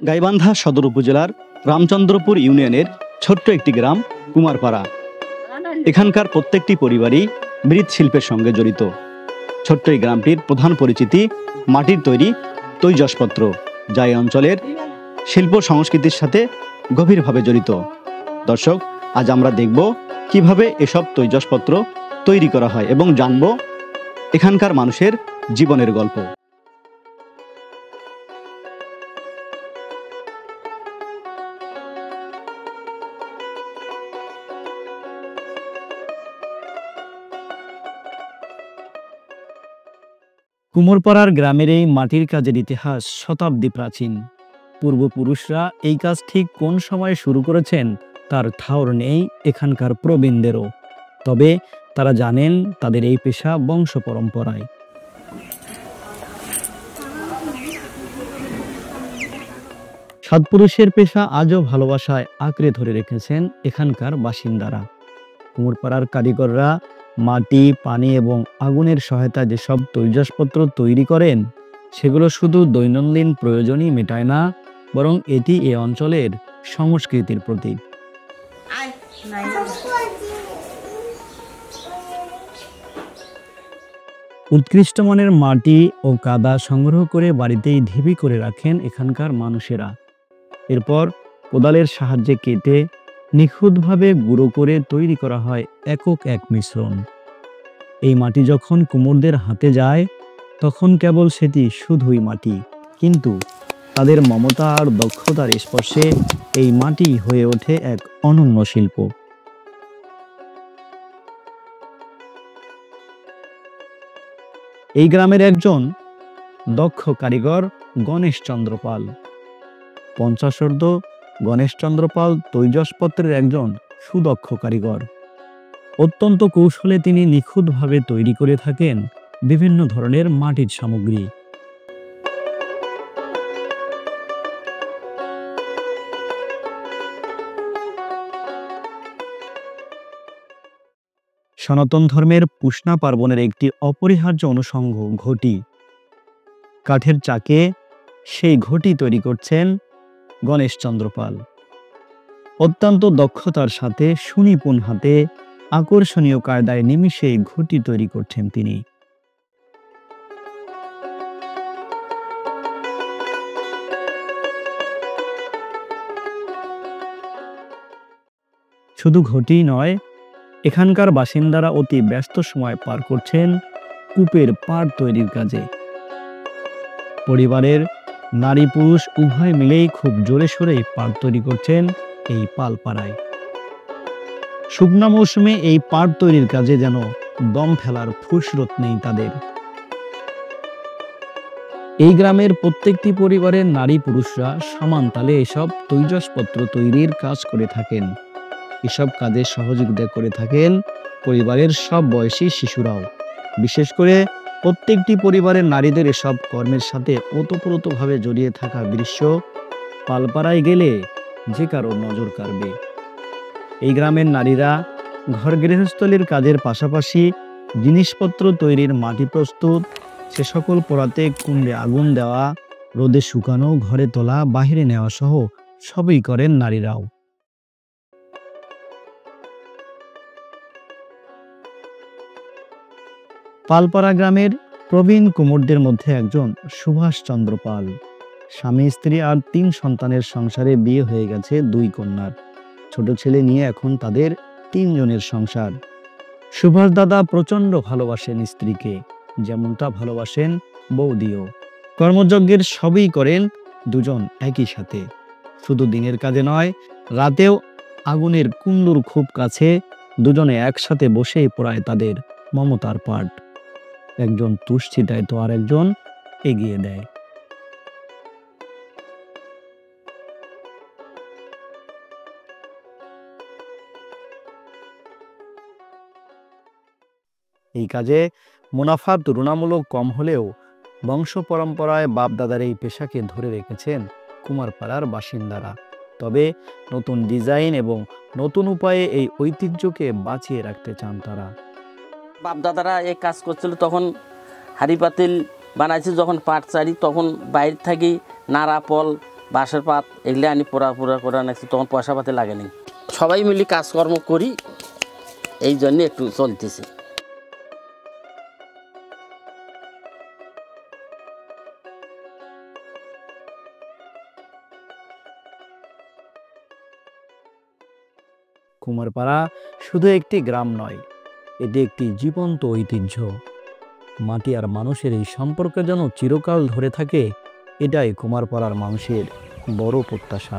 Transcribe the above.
গাইবান্ধা সদর উপজেলার রামচন্দ্রপুর ইউনিয়নের ছোট্ট একটি গ্রাম কুমারপাড়া। এখানকার প্রত্যেকটি পরিবারই মৃৎশিল্পের সঙ্গে জড়িত। ছোট্ট এই গ্রামটির প্রধান পরিচিতি মাটির তৈরি তৈজসপত্র, যা এই অঞ্চলের শিল্প সংস্কৃতির সাথে গভীরভাবে জড়িত। দর্শক, আজ আমরা দেখব কিভাবে এসব তৈজসপত্র তৈরি করা হয় এবং জানব এখানকার মানুষের জীবনের গল্প। কুমোরপাড়ার গ্রামের এই মাটির কাজের ইতিহাস শতাব্দী প্রাচীন। পূর্বপুরুষরা এই কাজ ঠিক কোন সময়ে শুরু করেছেন তার ঠাউর নেই এখানকার প্রবীণদেরও। তবে তারা জানেন তাদের এই পেশা বংশ পরম্পরায়। সৎপুরুষের পেশা আজও ভালোবাসায় আঁকড়ে ধরে রেখেছেন এখানকার বাসিন্দারা। কুমোরপাড়ার কারিগররা মাটি, পানি এবং আগুনের সহায়তায় যেসব তৈজসপত্র তৈরি করেন, সেগুলো শুধু দৈনন্দিন প্রয়োজনই মেটায় না, বরং এটি এ অঞ্চলের সংস্কৃতির প্রতীক। উৎকৃষ্ট মানের মাটি ও কাদা সংগ্রহ করে বাড়িতেই ঢিবি করে রাখেন এখানকার মানুষেরা। এরপর কোদালের সাহায্যে কেটে নিখুঁতভাবে গুঁড়ো করে তৈরি করা হয় একক এক মিশ্রণ। এই মাটি যখন কুমোরদের হাতে যায়, তখন কেবল সেটি শুধুই মাটি, কিন্তু তাদের মমতা আর দক্ষতার স্পর্শে এই মাটি হয়ে ওঠে এক অনন্য শিল্প। এই গ্রামের একজন দক্ষ কারিগর গণেশচন্দ্র পাল। পঞ্চাশোর্ধ্ব গণেশচন্দ্র পাল তৈজসপত্রের একজন সুদক্ষ কারিগর। অত্যন্ত কৌশলে তিনি নিখুঁতভাবে তৈরি করে থাকেন বিভিন্ন ধরনের মাটির সামগ্রী। সনাতন ধর্মের পুষ্ণা পার্বণের একটি অপরিহার্য অনুষঙ্গ ঘটি। কাঠের চাকে সেই ঘটি তৈরি করছেন গণেশচন্দ্র পাল। অত্যন্ত দক্ষতার সাথে সুনিপুণ হাতে আকর্ষণীয় কায়দায় নিমিষেই ঘটি তৈরি করছেন তিনি। শুধু ঘটি নয়, এখানকার বাসিন্দারা অতি ব্যস্ত সময় পার করছেন কূপের পাড় তৈরির কাজে। পরিবারের নারী পুরুষ উভয় মিলেই খুব জোরে সোরে পাড় তৈরি করছেন এই পালপাড়ায়। শুকনা মৌসুমে এই পাড় তৈরির কাজে যেন দম ফেলার ফুসরত নেই তাদের। এই গ্রামের প্রত্যেকটি পরিবারের নারী পুরুষরা সমান তালে এসব তৈজসপত্র তৈরির কাজ করে থাকেন। এসব কাজে সহযোগিতা করে থাকেন পরিবারের সব বয়সী শিশুরাও। বিশেষ করে প্রত্যেকটি পরিবারের নারীদের এসব কর্মের সাথে ওতপ্রোতভাবে জড়িয়ে থাকা দৃশ্য পালপাড়ায় গেলে যে কারো নজর কাড়বে। এই গ্রামের নারীরা ঘর গৃহস্থলীর কাজের পাশাপাশি জিনিসপত্র তৈরির মাটি প্রস্তুত, সে সকল পোড়াতে কুণ্ডে আগুন দেওয়া, রোদে শুকানো, ঘরে তোলা, বাহিরে নেওয়া সহ সবই করেন নারীরাও। পালপাড়া গ্রামের প্রবীণ কুমোরদের মধ্যে একজন সুভাষচন্দ্র পাল। স্বামী স্ত্রী আর 3 সন্তানের সংসারে বিয়ে হয়ে গেছে 2 কন্যার। ছোট ছেলে নিয়ে এখন তাদের 3 জনের সংসার। সুভাষ দাদা প্রচন্ড ভালোবাসেন স্ত্রীকে, যেমনটা ভালোবাসেন বৌদিও। কর্মযজ্ঞের সবই করেন দুজন একই সাথে। শুধু দিনের কাজে নয়, রাতেও আগুনের কুণ্ডুর খুব কাছে দুজনে একসাথে বসেই পোড়ায় তাদের মমতার পাট। একজন তুষ্টি দেয় তো আর একজন এগিয়ে দেয়। এই কাজে মুনাফা তুলনামূলক কম হলেও বংশ পরম্পরায় বাপ দাদার এই পেশাকে ধরে রেখেছেন কুমারপাড়ার বাসিন্দারা। তবে নতুন ডিজাইন এবং নতুন উপায়ে এই ঐতিহ্যকে বাঁচিয়ে রাখতে চান তারা। বাপ দাদারা এই কাজ করছিল, তখন হাঁড়ি পাতিল বানাইছি যখন পাট চারি, তখন বাইরে থাকি নাড়া পল বাঁশের পাত এগুলো আনি পোড়া করে আনাইছি, তখন পয়সা পাতি লাগেনি। সবাই মিলে কাজকর্ম করি, এই জন্য একটু চলতেছে। কুমারপাড়া শুধু একটি গ্রাম নয়, এটি একটি জীবন্ত ঐতিহ্য। মাটি আর মানুষের এই সম্পর্ক যেন চিরকাল ধরে থাকে, এটাই কুমারপাড়ার মানুষের বড় প্রত্যাশা।